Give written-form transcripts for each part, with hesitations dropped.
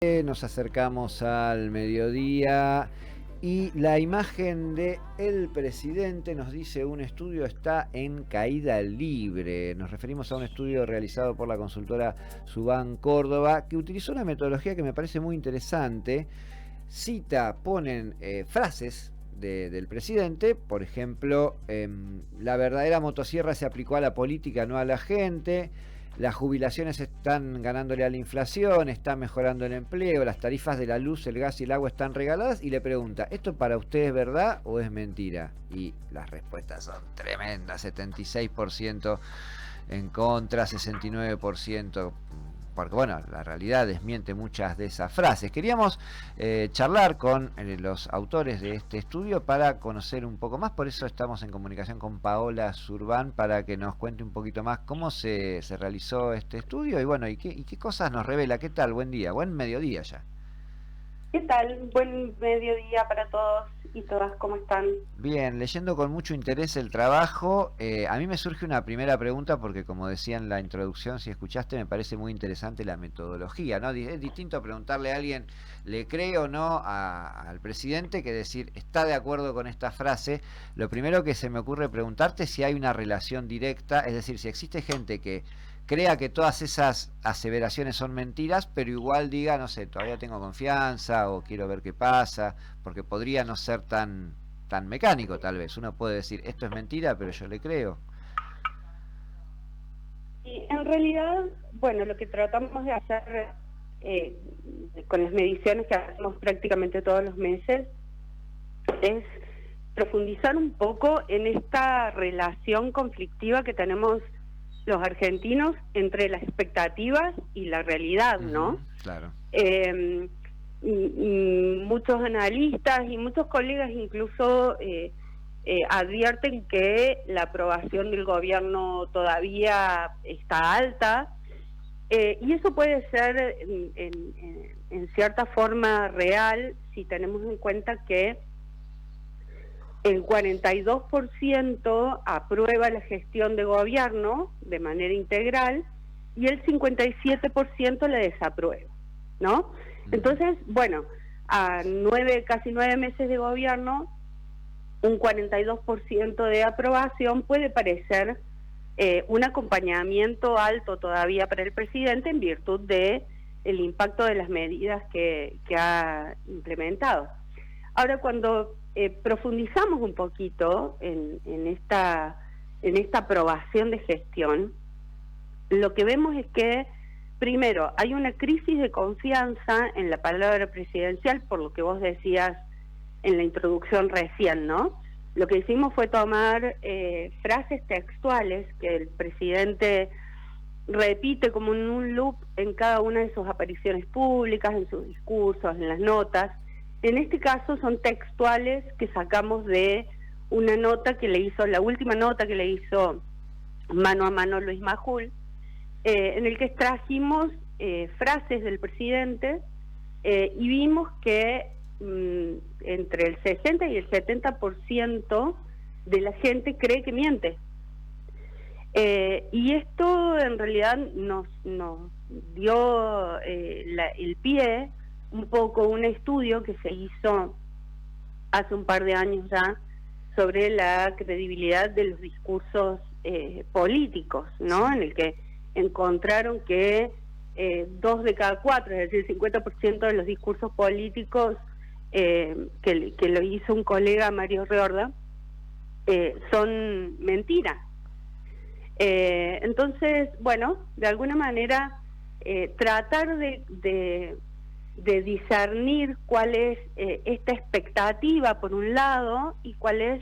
Nos acercamos al mediodía y la imagen de el presidente nos dice un estudio está en caída libre. Nos referimos a un estudio realizado por la consultora Subán Córdoba que utilizó una metodología que me parece muy interesante. Ponen frases del presidente, por ejemplo, la verdadera motosierra se aplicó a la política, no a la gente. Las jubilaciones están ganándole a la inflación, está mejorando el empleo, las tarifas de la luz, el gas y el agua están regaladas, y le pregunta, ¿esto para usted es verdad o es mentira? Y las respuestas son tremendas, 76% en contra, 69%, porque bueno, la realidad desmiente muchas de esas frases. Queríamos charlar con los autores de este estudio para conocer un poco más, por eso estamos en comunicación con Paola Zurbán para que nos cuente un poquito más cómo se realizó este estudio y bueno, y qué cosas nos revela. ¿Qué tal? Buen día, buen mediodía ya. ¿Qué tal? Buen mediodía para todos y todas, ¿cómo están? Bien, leyendo con mucho interés el trabajo, a mí me surge una primera pregunta porque como decía en la introducción, si escuchaste, me parece muy interesante la metodología, ¿no? Es distinto preguntarle a alguien, ¿le cree o no al presidente? Que decir, ¿está de acuerdo con esta frase? Lo primero que se me ocurre preguntarte es si hay una relación directa, es decir, si existe gente que crea que todas esas aseveraciones son mentiras, pero igual diga, no sé, todavía tengo confianza o quiero ver qué pasa, porque podría no ser tan mecánico tal vez. Uno puede decir, esto es mentira, pero yo le creo. Y en realidad, bueno, lo que tratamos de hacer eh, con las mediciones que hacemos prácticamente todos los meses es profundizar un poco en esta relación conflictiva que tenemos los argentinos entre las expectativas y la realidad, ¿no? Claro. Y muchos analistas y muchos colegas incluso advierten que la aprobación del gobierno todavía está alta, y eso puede ser en cierta forma real si tenemos en cuenta que el 42% aprueba la gestión de gobierno de manera integral y el 57% la desaprueba, ¿no? Entonces, bueno, a casi 9 meses de gobierno, un 42% de aprobación puede parecer un acompañamiento alto todavía para el presidente en virtud de el impacto de las medidas que ha implementado. Ahora, cuando profundizamos un poquito en esta aprobación de gestión, lo que vemos es que, primero, hay una crisis de confianza en la palabra presidencial, por lo que vos decías en la introducción recién, ¿no? Lo que hicimos fue tomar frases textuales que el presidente repite como en un loop en cada una de sus apariciones públicas, en sus discursos, en las notas. En este caso son textuales que sacamos de una nota que le hizo, la última nota que le hizo mano a mano Luis Majul, en el que extrajimos frases del presidente y vimos que entre el 60 y el 70% de la gente cree que miente. Y esto en realidad nos dio el pie un poco un estudio que se hizo hace un par de años ya sobre la credibilidad de los discursos políticos, ¿no? En el que encontraron que 2 de cada 4, es decir, 50% de los discursos políticos que lo hizo un colega, Mario Riorda, son mentiras. Entonces, bueno, de alguna manera tratar de discernir cuál es esta expectativa por un lado y cuál es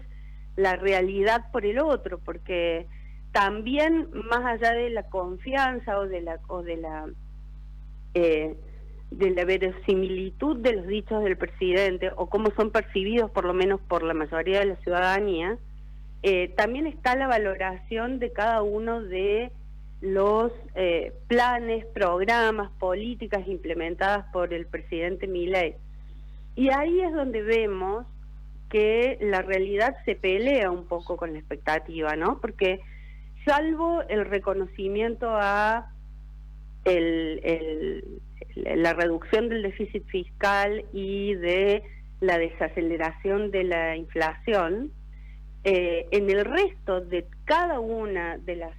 la realidad por el otro, porque también más allá de la confianza o de la verosimilitud de los dichos del presidente o cómo son percibidos por lo menos por la mayoría de la ciudadanía, también está la valoración de cada uno de los planes, programas, políticas implementadas por el presidente Milei. Y ahí es donde vemos que la realidad se pelea un poco con la expectativa, ¿no? Porque salvo el reconocimiento a la reducción del déficit fiscal y de la desaceleración de la inflación, en el resto de cada una de las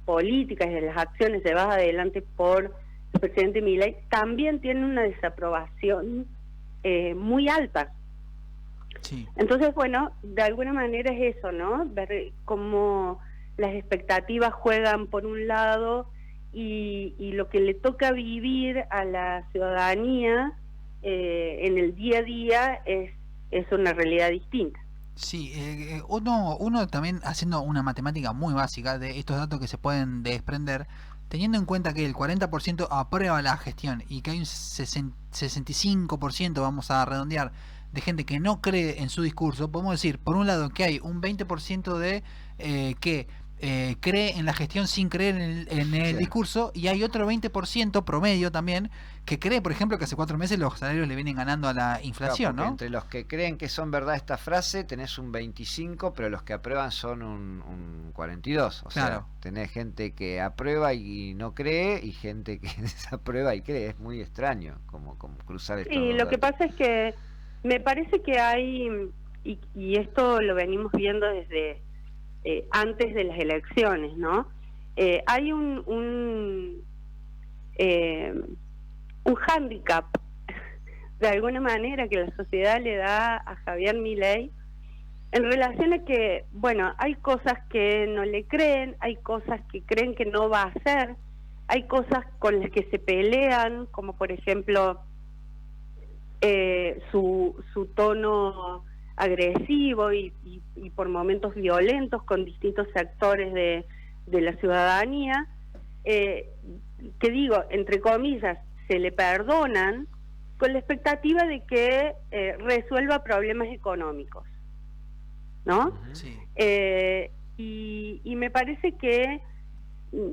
políticas y de las acciones llevadas adelante por el presidente Milei también tiene una desaprobación muy alta. Sí. Entonces, bueno, de alguna manera es eso, ¿no? Ver cómo las expectativas juegan por un lado y lo que le toca vivir a la ciudadanía en el día a día es una realidad distinta. Sí, uno también haciendo una matemática muy básica de estos datos que se pueden desprender, teniendo en cuenta que el 40% aprueba la gestión y que hay un 65%, vamos a redondear, de gente que no cree en su discurso, podemos decir, por un lado, que hay un 20% de que cree en la gestión sin creer en el discurso, y hay otro 20% promedio también que cree, por ejemplo, que hace 4 meses los salarios le vienen ganando a la inflación, claro, ¿no? Entre los que creen que son verdad esta frase tenés un 25, pero los que aprueban son un 42. O claro. sea, tenés gente que aprueba y no cree y gente que desaprueba y cree. Es muy extraño como cruzar estos Sí, dos lo que datos. pasa es que me parece que hay, y esto lo venimos viendo desde antes de las elecciones, ¿no? Hay un hándicap, de alguna manera, que la sociedad le da a Javier Milei en relación a que, bueno, hay cosas que no le creen, hay cosas que creen que no va a hacer, hay cosas con las que se pelean, como por ejemplo su tono agresivo y por momentos violentos con distintos sectores de la ciudadanía, que digo, entre comillas, se le perdonan con la expectativa de que resuelva problemas económicos, ¿no? Sí. Y me parece que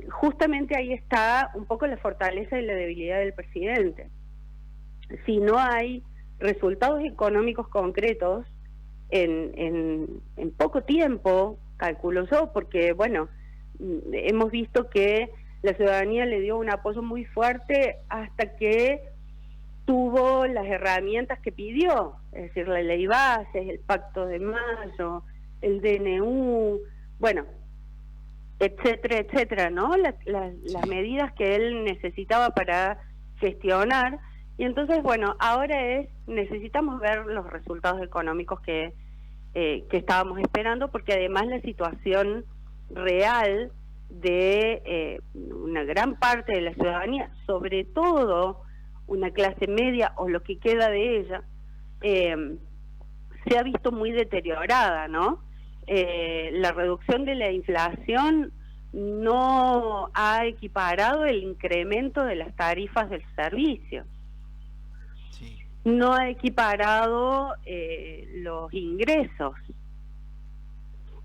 justamente ahí está un poco la fortaleza y la debilidad del presidente. Si no hay resultados económicos concretos en poco tiempo, calculo yo, porque bueno, hemos visto que la ciudadanía le dio un apoyo muy fuerte hasta que tuvo las herramientas que pidió, es decir, la ley bases, el pacto de mayo, el DNU, bueno, etcétera, etcétera, ¿no? Las medidas que él necesitaba para gestionar. Y entonces, bueno, ahora necesitamos ver los resultados económicos que estábamos esperando, porque además la situación real de una gran parte de la ciudadanía, sobre todo una clase media o lo que queda de ella, se ha visto muy deteriorada, ¿no? La reducción de la inflación no ha equiparado el incremento de las tarifas del servicio. No ha equiparado los ingresos.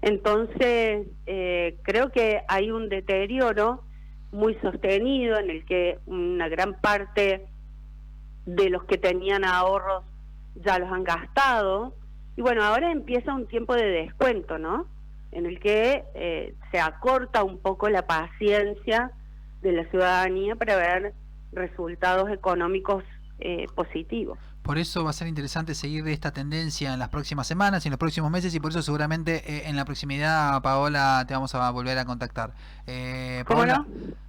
Entonces, creo que hay un deterioro muy sostenido en el que una gran parte de los que tenían ahorros ya los han gastado. Y bueno, ahora empieza un tiempo de descuento, ¿no? En el que se acorta un poco la paciencia de la ciudadanía para ver resultados económicos positivos. Por eso va a ser interesante seguir esta tendencia en las próximas semanas y en los próximos meses, y por eso seguramente en la proximidad, Paola, te vamos a volver a contactar. Paola, ¿Cómo no?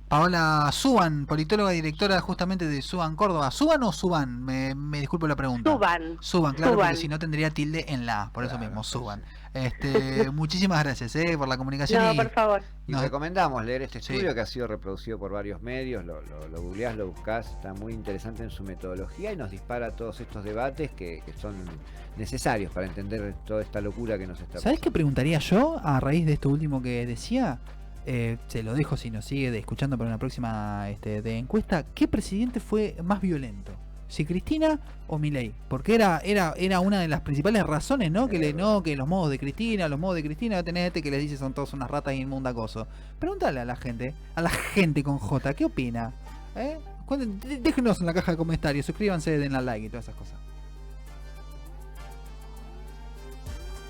Paola Suban, politóloga y directora justamente de Suban Córdoba. ¿Suban o Suban? Me disculpo la pregunta. Suban, claro, Suban. Porque si no tendría tilde en la, por eso Claro, mismo, Suban. sí. Muchísimas gracias por la comunicación. No, por favor. Y recomendamos leer este estudio que ha sido reproducido por varios medios, lo googleás, lo buscás, está muy interesante en su metodología y nos dispara todos estos debates que son necesarios para entender toda esta locura que nos está pasando. ¿Sabés qué preguntaría yo a raíz de esto último que decía? Se lo dejo si nos sigue escuchando para una próxima de encuesta. ¿Qué presidente fue más violento? ¿Si Cristina o Milei? Porque era una de las principales razones, ¿no? Que los modos de Cristina, tenés que les dice son todos unas ratas inmunda coso. Pregúntale a la gente con J, ¿qué opina? Déjenos en la caja de comentarios, suscríbanse, den la like y todas esas cosas.